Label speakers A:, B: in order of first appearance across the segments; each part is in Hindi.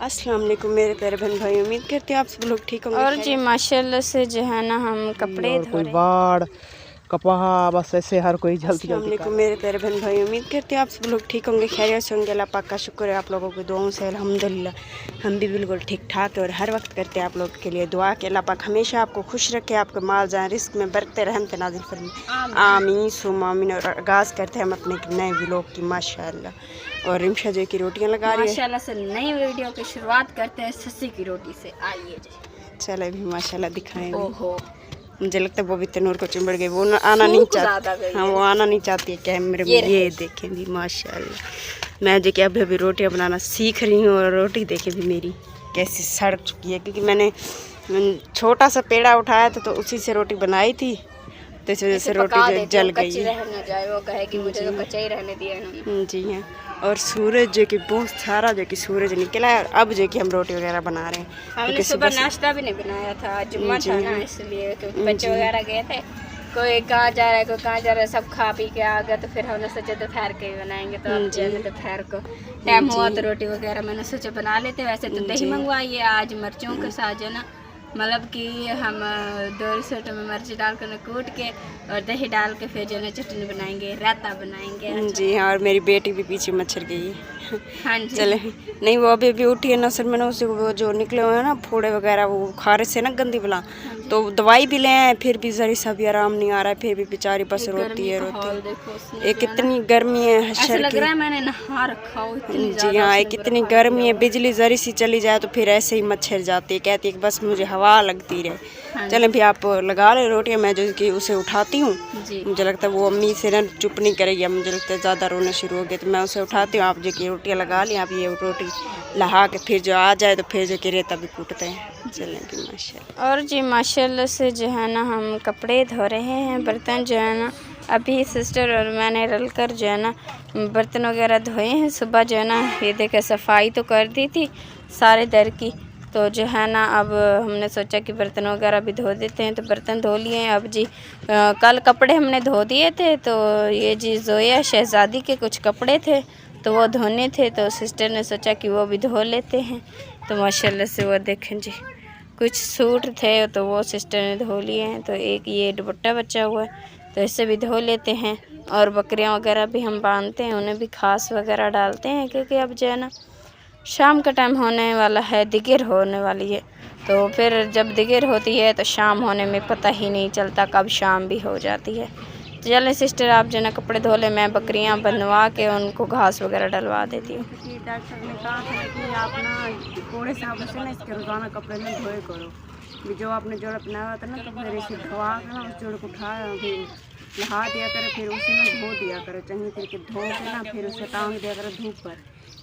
A: अस्सलाम वालेकुम मेरे प्यारे बहन भाई, उम्मीद करते हैं आप सब लोग ठीक होंगे।
B: और जी माशाल्लाह से जो है ना हम कपड़े
C: और
B: धो
C: कोई
B: रहे हैं।
C: बाढ़ कपहा बस ऐसे हर कोई जल्दी
A: अस्सलाम
C: जल्दी
A: वालेकुम मेरे प्यारे बहन भाई, उम्मीद करते हैं आप सब लोग ठीक होंगे, खैरियत से होंगे। अल्लाह पाक का शुक्र है आप लोगों की दुआओं से, अल्हम्दुलिल्लाह हम भी बिल्कुल ठीक ठाक है। और हर वक्त करते हैं आप लोगों के लिए दुआ कि अल्लाह पाक हमेशा आपको खुश रखे, आपके माल जान रिस्क में बरकत रहमत नाज़िल फरमाए, आमीन सुम्मा आमीन। और आगाज़ करते हैं हम अपने नए व्लॉग की माशाअल्लाह। और रिमशा जो की रोटियाँ लगा रही है
B: माशाल्लाह से नई वीडियो की शुरुआत करते हैं सस्सी की रोटी से। आइए जी।
A: चले भी माशाल्लाह दिखाएं।
B: ओहो
A: मुझे लगता है वो भी तनूर को चिंबड़ गई, वो आना नहीं चाहती। हाँ वो आना नहीं चाहती है कैमरे में। ये देखें भी माशाल्लाह, मैं जो कि अभी अभी रोटियाँ बनाना सीख रही हूँ। और रोटी देखें भी मेरी कैसी सड़ चुकी है, क्योंकि मैंने छोटा सा पेड़ा उठाया था तो उसी से रोटी बनाई थी, तो इस वजह से रोटी जल गई है।
B: रहना जाए वो कहे कि मुझे तो कच्चा ही रहने दिया इन्होंने।
A: जी हाँ। और सूरज जो कि बहुत सारा जो कि सूरज निकला है, और अब जो कि हम रोटी वगैरह बना रहे हैं।
B: हमने सुबह नाश्ता भी नहीं बनाया था, जुम्मा था ना, इसलिए क्योंकि बच्चे वगैरह गए थे, कोई कहाँ जा रहा है कोई कहाँ जा रहा है, सब खा पी के आ गए। तो फिर हमने सोचा दोपहर के ही बनाएंगे, तो अब जो दोपहर को टाइम हुआ तो रोटी वगैरह मैंने सोचा बना लेते। वैसे तो दही मंगवाई है आज मिर्चों के साथ, जो ना मतलब कि हम 2 रिसोट में मिर्ची डाल कर कूट के और दही डाल के फिर जो है चटनी बनाएंगे, रायता बनाएंगे।
A: जी हाँ। और मेरी बेटी भी पीछे मच्छर गई है।
B: हाँ जी।
A: चले नहीं, वो अभी अभी उठी है ना सर, मैंने उसे वो जो निकले हुए हैं ना फोड़े वगैरह, वो खारिश से ना गंदी बला, तो दवाई भी ले आए, फिर भी जरी सा भी आराम नहीं आ रहा है, फिर भी बेचारी बस रोती है रोती। एक कितनी गर्मी है हशर
B: लग रहा है मैंने नहा रखा हो इतनी।
A: जी हाँ, एक कितनी गर्मी है, बिजली जरी सी चली जाए तो फिर ऐसे ही मच्छर जाती है, कहती है कि बस मुझे हवा लगती रहे। चलें भी आप लगा ले रोटियाँ, मैं जो कि उसे उठाती हूँ। मुझे लगता है वो अम्मी से ना चुप नहीं करेगी, मुझे लगता है ज़्यादा रोना शुरू हो गया, तो मैं उसे उठाती हूँ। आप जो कि रोटियाँ लगा लें, आप ये रोटी लहा के फिर जो आ जाए तो फिर जो कि रेता भी कूटते हैं। चलें भी माशाल्लाह।
B: और जी माशाल्लाह से जो है ना हम कपड़े धो रहे हैं, बर्तन जो है ना अभी सिस्टर और मैंने रलकर जो है ना बर्तन वगैरह धोए हैं। सुबह जो है ना ये देखे सफाई तो कर दी थी सारे दर की, तो जो है ना अब हमने सोचा कि बर्तन वगैरह भी धो देते हैं, तो बर्तन धो लिए हैं। अब जी कल कपड़े हमने धो दिए थे, तो ये जी जोया शहज़ादी के कुछ कपड़े थे तो वो धोने थे, तो सिस्टर ने सोचा कि वो भी धो लेते हैं। तो माशाल्लाह से वो देखें जी कुछ सूट थे तो वो सिस्टर ने धो लिए हैं, तो एक ये दुपट्टा बचा हुआ है तो इसे भी धो लेते हैं। और बकरियां वगैरह भी हम बांधते हैं, उन्हें भी घास वगैरह डालते हैं, क्योंकि अब जो है ना शाम का टाइम होने वाला है, दिगर होने वाली है, तो फिर जब दिगर होती है तो शाम होने में पता ही नहीं चलता कब शाम भी हो जाती है। तो चलें सिस्टर आप जो है ना कपड़े धो लें, मैं बकरियां बंधवा के उनको घास वगैरह डलवा देती हूँ।
A: डॉक्टर ने कहा था कि आप ना कोड़े साबुन से ना इसके रोजाना कपड़े में धोए करो। भी जो आपने जोड़ा पहनाया हुआ था ना, तो फिर इसे धोआ के ना उस जोड़ को उठा फिर नहा दिया करे, फिर उसे ना धो दिया करो चंगी तरीके, धो के ना फिर उसे टांग दिया करो धूप पर।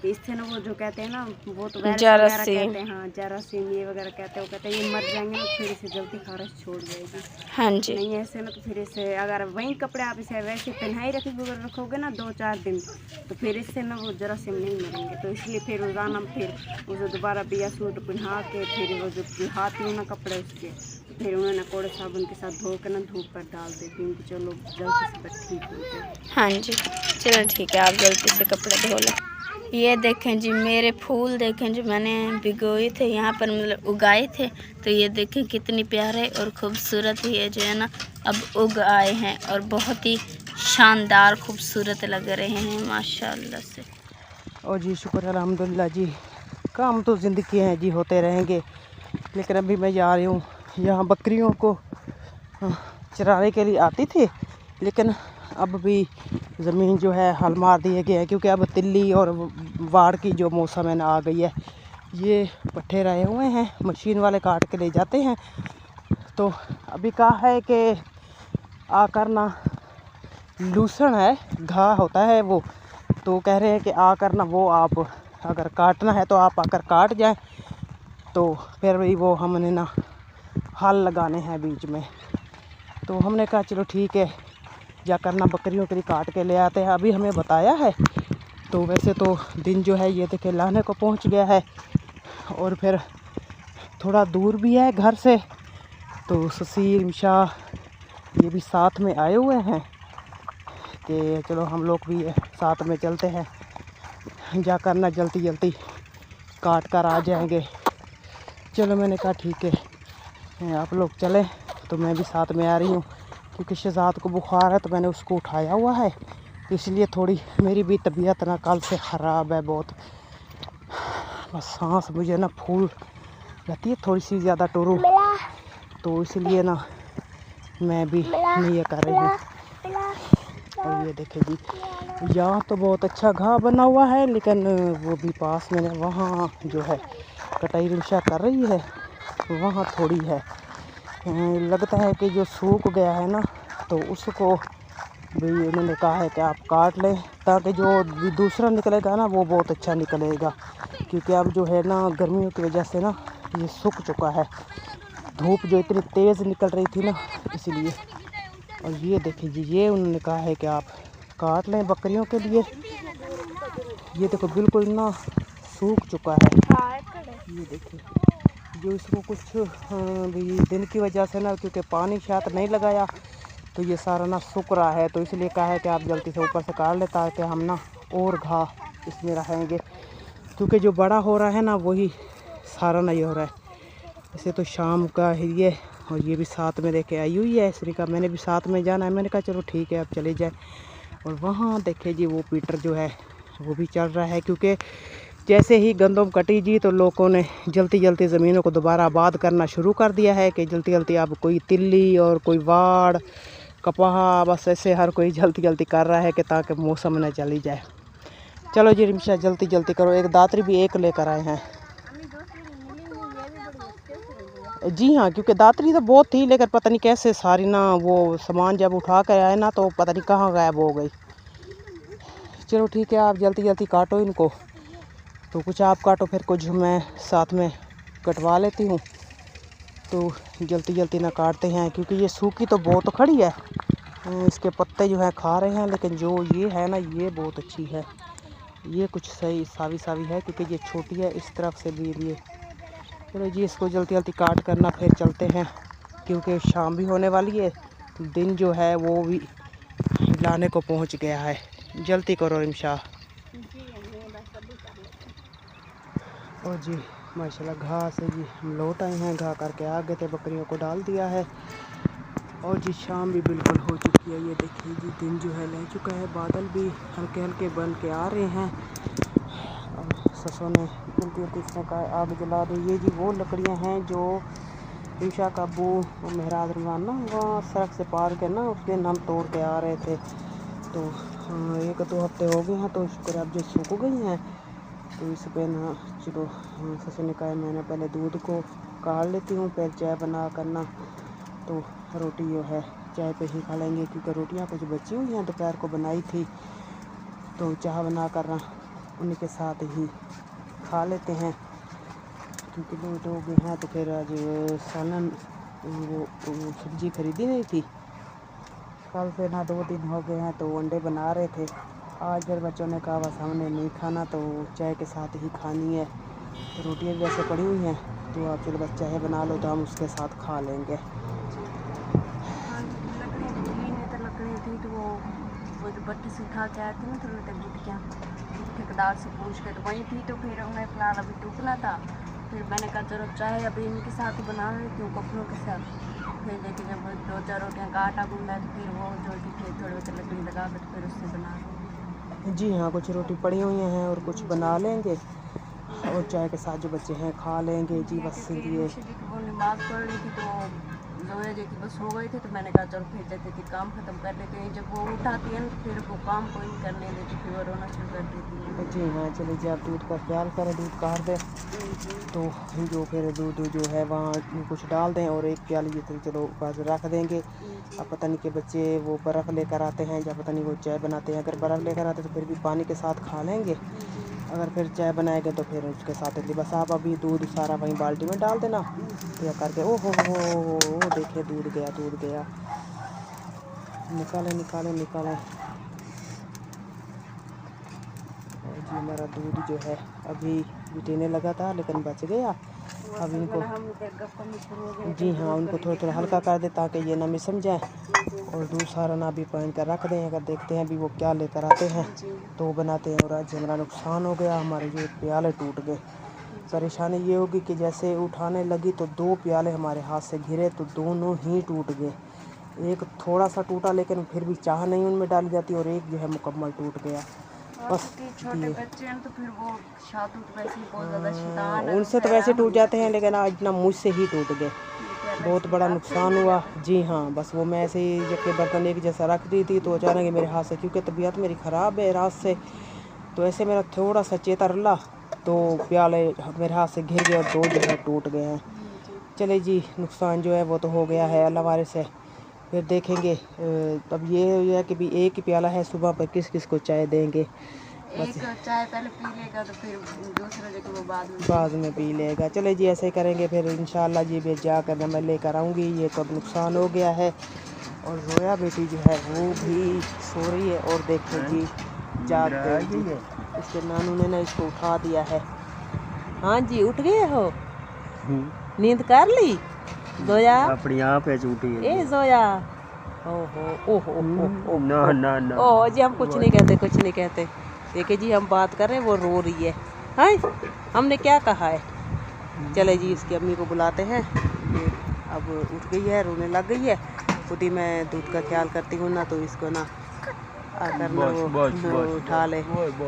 A: तो इससे ना वो जो कहते हैं ना वो तो वायरस वगैरह कहते हैं, हाँ जरासीम ये वगैरह कहते हैं, वो कहते हैं ये मर जाएंगे ना, फिर इसे जल्दी खारिश छोड़ जाएगी।
B: हाँ जी।
A: नहीं ऐसे ना तो फिर इसे अगर वही कपड़े आप इसे वैसे पहनाई रखोगे ना 2-4 दिन, तो फिर इससे ना वो जरासीम नहीं मरेंगे। तो इसलिए फिर रोज़ाना फिर उसे दोबारा बिया सूट पहना के फिर वो जो हाथ में ना कपड़े उसके, फिर उन्होंने कोड़े साबुन के साथ धो कर ना धूप पर डाल देती हूँ कि चलो जल्दी से ठीक होते हैं।
B: हाँ जी चलो ठीक है, आप जल्दी से कपड़े धो लें। ये देखें जी मेरे फूल देखें जो मैंने भिगोए थे यहाँ पर, मतलब उगाए थे, तो ये देखें कितनी प्यारे और ख़ूबसूरत ये जो है ना अब उग आए हैं और बहुत ही शानदार खूबसूरत लग रहे हैं माशाल्लाह से।
C: और जी शुक्र अल्हम्दुलिल्लाह जी, काम तो ज़िंदगी है जी, होते रहेंगे। लेकिन अभी मैं जा रही हूँ यहाँ बकरियों को चराने के लिए आती थी, लेकिन अब भी ज़मीन जो है हल मार दिए गए हैं, क्योंकि अब तिल्ली और बाढ़ की जो मौसम है ना आ गई है। ये पट्ठे रहे हुए हैं, मशीन वाले काट के ले जाते हैं। तो अभी कहा है कि आकर ना लूसण है, घा होता है वो, तो कह रहे हैं कि आकर ना वो आप अगर काटना है तो आप आकर काट जाएं। तो फिर भी वो हमने ना हल लगाने हैं बीच में, तो हमने कहा चलो ठीक है जाकर ना बकरियों के लिए काट के ले आते हैं। अभी हमें बताया है, तो वैसे तो दिन जो है ये देखे लाने को पहुंच गया है, और फिर थोड़ा दूर भी है घर से, तो ससीर मिशा ये भी साथ में आए हुए हैं कि चलो हम लोग भी साथ में चलते हैं, जाकर ना जल्दी जल्दी काट कर आ जाएंगे। चलो मैंने कहा ठीक है आप लोग चलें, तो मैं भी साथ में आ रही हूँ क्योंकि शहजाद को बुखार है तो मैंने उसको उठाया हुआ है, तो इसलिए थोड़ी मेरी भी तबीयत ना कल से ख़राब है बहुत। बस सांस मुझे ना फूल जाती है थोड़ी सी ज़्यादा टूरू, तो इसलिए ना मैं भी नहीं ये कर रही हूँ। और ये देखे जी, यहाँ तो बहुत अच्छा घाह बना हुआ है, लेकिन वो भी पास में वहाँ जो है कटाई रिक्शा कर रही है, वहाँ थोड़ी है। लगता है कि जो सूख गया है ना, तो उसको भी उन्होंने कहा है कि आप काट लें, ताकि जो भी दूसरा निकलेगा ना वो बहुत अच्छा निकलेगा। क्योंकि अब जो है ना गर्मियों की वजह से ना ये सूख चुका है, धूप जो इतनी तेज़ निकल रही थी ना, इसलिए। और ये देखिए जी, ये उन्होंने कहा है कि आप काट लें बकरियों के लिए। ये देखो बिल्कुल ना सूख चुका है। ये देखिए, जो इसको कुछ भी दिन की वजह से ना, क्योंकि पानी शायद नहीं लगाया, तो ये सारा ना सूख रहा है, तो इसलिए कहा है कि आप जल्दी से ऊपर से काट लें ताकि हम ना और घाह इसमें रहेंगे। क्योंकि जो बड़ा हो रहा है ना वही सारा नहीं हो रहा है। इसे तो शाम का ही ये, और ये भी साथ में लेके आई हुई है। इसने कहा मैंने भी साथ में जाना है, मैंने कहा चलो ठीक है आप चले जाए। और वहाँ देखे जी वो पीटर जो है वो भी चल रहा है, क्योंकि जैसे ही गंदम कटी जी तो लोगों ने जल्दी जल्दी ज़मीनों को दोबारा आबाद करना शुरू कर दिया है कि जल्दी जल्दी अब कोई तिल्ली और कोई वाड़ कपाह, बस ऐसे हर कोई जल्दी जल्दी कर रहा है कि ताकि मौसम न चली जाए। चलो जी रिमशा जल्दी जल्दी करो, एक दातरी भी एक लेकर आए हैं। जी हाँ, क्योंकि दातरी तो बहुत थी, लेकिन पता नहीं कैसे सारी ना वो सामान जब उठा कर आए ना तो पता नहीं कहाँ गायब हो गई। चलो ठीक है, आप जल्दी जल्दी काटो इनको, तो कुछ आप काटो फिर कुछ मैं साथ में कटवा लेती हूँ। तो जल्दी जल्दी ना काटते हैं, क्योंकि ये सूखी तो बहुत खड़ी है, इसके पत्ते जो है खा रहे हैं, लेकिन जो ये है ना ये बहुत अच्छी है। ये कुछ सही सावी सावी है, क्योंकि ये छोटी है इस तरफ से भी ये। चलो जी इसको जल्दी जल्दी काट करना फिर चलते हैं, क्योंकि शाम भी होने वाली है, दिन जो है वो भी लाने को पहुंच गया है। जल्दी करो रिमशा। और जी माशाल्लाह घाह से जी हम लौट आए हैं, घाह करके आ गए थे, बकरियों को डाल दिया है। और जी शाम भी बिल्कुल हो चुकी है। ये देखिए जी दिन जो है ले चुका है, बादल भी हल्के हल्के बन के आ रहे हैं। और ससुर ने जल्दी जल्दी इसने कहा आग जला दो। ये जी वो लकड़ियां हैं जो ईशा का अब्बू महराज रमजान ना वहाँ सड़क से पार के ना उस दिन हम तोड़ के आ रहे थे, तो 1-2 हफ्ते हो गए हैं, तो शुक्र अब जो सूख गई हैं। तो इस पर ना चलो ससुर ने कहा मैंने पहले दूध को काढ़ लेती हूँ, फिर चाय बना करना, तो रोटी जो है चाय पे ही खा लेंगे, क्योंकि रोटियाँ कुछ बची हुई हैं दोपहर को बनाई थी, तो चाय बना कर ना उन्हीं के साथ ही खा लेते हैं। क्योंकि लेट हो गए हैं, तो फिर आज सालन वो सब्ज़ी खरीदी नहीं थी, कल से ना 2 दिन हो गए हैं, तो अंडे बना रहे थे। आज फिर बच्चों ने कहा बस हमने नहीं खाना, तो चाय के साथ ही खानी है, तो रोटियाँ भी वैसे पड़ी हुई हैं, तो आप चलो बस चाय बना लो तो हम उसके साथ खा लेंगे।
A: लकड़ियाँ थी तो वो जो भट्टी से उठा के आए थे ना, तो उन्होंने गुटकियाँ ठेकेदार से पूछ के तो वहीं थी, तो फिर उन्हें फिलहाल अभी टूकना था। फिर मैंने कहा चलो चाय अभी इनके साथ ही बना लेती हूँ कपड़ों के साथ। फिर देखिए जब 2-4 रोटियाँ का आटा गूंदा है, तो फिर वो जो थी थोड़ी बहुत लकड़ी लगा कर फिर उससे बना लूँ।
C: जी हाँ, कुछ रोटी पड़ी हुई हैं और कुछ बना लेंगे, और चाय के साथ जो बच्चे हैं खा लेंगे जी। बस ये
A: वो नमाज़ पढ़ रही थी, तो जोया जी की बस हो गई थी, तो मैंने कहा चलो फिर जैसे कि काम ख़त्म कर लेते हैं। जब वो उठाती है फिर वो काम कोई नहीं करने देती, फिर वो रोना शुरू कर देती है।
C: जी हाँ, चलिए जी आप दूध का ख्याल करें, दूध काट दें, तो जो फिर दूध जो है वहाँ कुछ डाल दें, और एक प्याली जितनी चलो बस रख देंगे। अब पता नहीं कि बच्चे वो बर्फ़ लेकर आते हैं या पता नहीं वो चाय बनाते हैं, अगर बर्फ़ लेकर आते तो फिर भी पानी के साथ खा लेंगे, अगर फिर चाय बनाएंगे तो फिर उसके साथ बस आप अभी दूध सारा वहीं बाल्टी में डाल देना या करके। ओ हो देखिए दूध गया, निकालें निकालें निकालें। और जी हमारा दूध जो है अभी बिटेने लगा था, लेकिन बच गया। अब इनको जी हाँ उनको थोड़ा थोड़ा हल्का कर दे ताकि ये ना मिसम जाए, और दूध सारा ना भी पहन कर रख दें। अगर देखते हैं अभी वो क्या लेकर आते हैं तो वो बनाते हैं। और आज हमारा नुकसान हो गया, हमारे जो प्याले टूट गए, परेशानी ये होगी कि जैसे उठाने लगी तो 2 प्याले हमारे हाथ से गिरे तो दोनों ही टूट गए। एक थोड़ा सा टूटा लेकिन फिर भी चाह नहीं उनमें डाली जाती, और एक जो है मुकम्मल टूट गया। बस
A: छोटे बच्चे हैं तो फिर वो शादूत वैसे ही बहुत ज़्यादा शैतान है।
C: उनसे तो वैसे टूट जाते हैं, लेकिन आज ना मुझसे ही टूट गए। बहुत बड़ा नुकसान हुआ जी हाँ। बस वो मैं ऐसे ही जबकि बर्तन एक जैसा रख दी थी तो अचानक ही मेरे हाथ से, क्योंकि तबीयत मेरी ख़राब है रात से, तो ऐसे मेरा थोड़ा सा चेता रला तो प्याले मेरे हाथ से गिर गए और 2 जो है टूट गए हैं। चले जी, नुकसान जो है वो तो हो गया है, अल्लाह वारे से फिर देखेंगे। अब ये है कि भी एक ही प्याला है, सुबह पर किस किस को चाय देंगे।
A: एक चाय पहले पी लेगा तो फिर दूसरा जो वो
C: बाद में पी लेगा। चले जी, ऐसे करेंगे फिर इंशाल्लाह जी। भी जाकर मैं लेकर आऊँगी। ये तो अब नुकसान हो गया है, और रोया बेटी जो है वो भी सो रही है, और देखिए जी जाग गई है। इसके नानू ने ना इसको उठा दिया है। हाँ जी, उठ गए हो, नींद कर ली जोया?
D: अपनी आप है झूठी है।
C: ए जोया, ओहो ओहो ओहो
D: ना ना ना,
C: ओहो जी, हम कुछ नहीं कहते, कुछ नहीं कहते। देखिए जी, हम बात कर रहे हैं, वो रो रही है। हाँ, हमने क्या कहा है? चले जी, इसकी अम्मी को बुलाते हैं। ये अब उठ गई है, रोने लग गई है। खुद ही मैं दूध का ख्याल करती हूँ ना, तो इसको ना आकर ना वो उठा ले।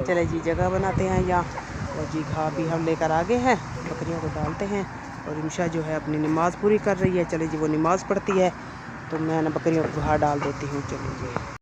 C: चले जी, जगह बनाते हैं यहाँ, और जी घास भी हम लेकर आ गए हैं, बकरियों को डालते हैं। और इंशा जो है अपनी नमाज़ पूरी कर रही है। चले जी, वो नमाज़ पढ़ती है तो मैं ना बकरियों को बाहर डाल देती हूँ। चलिए जी।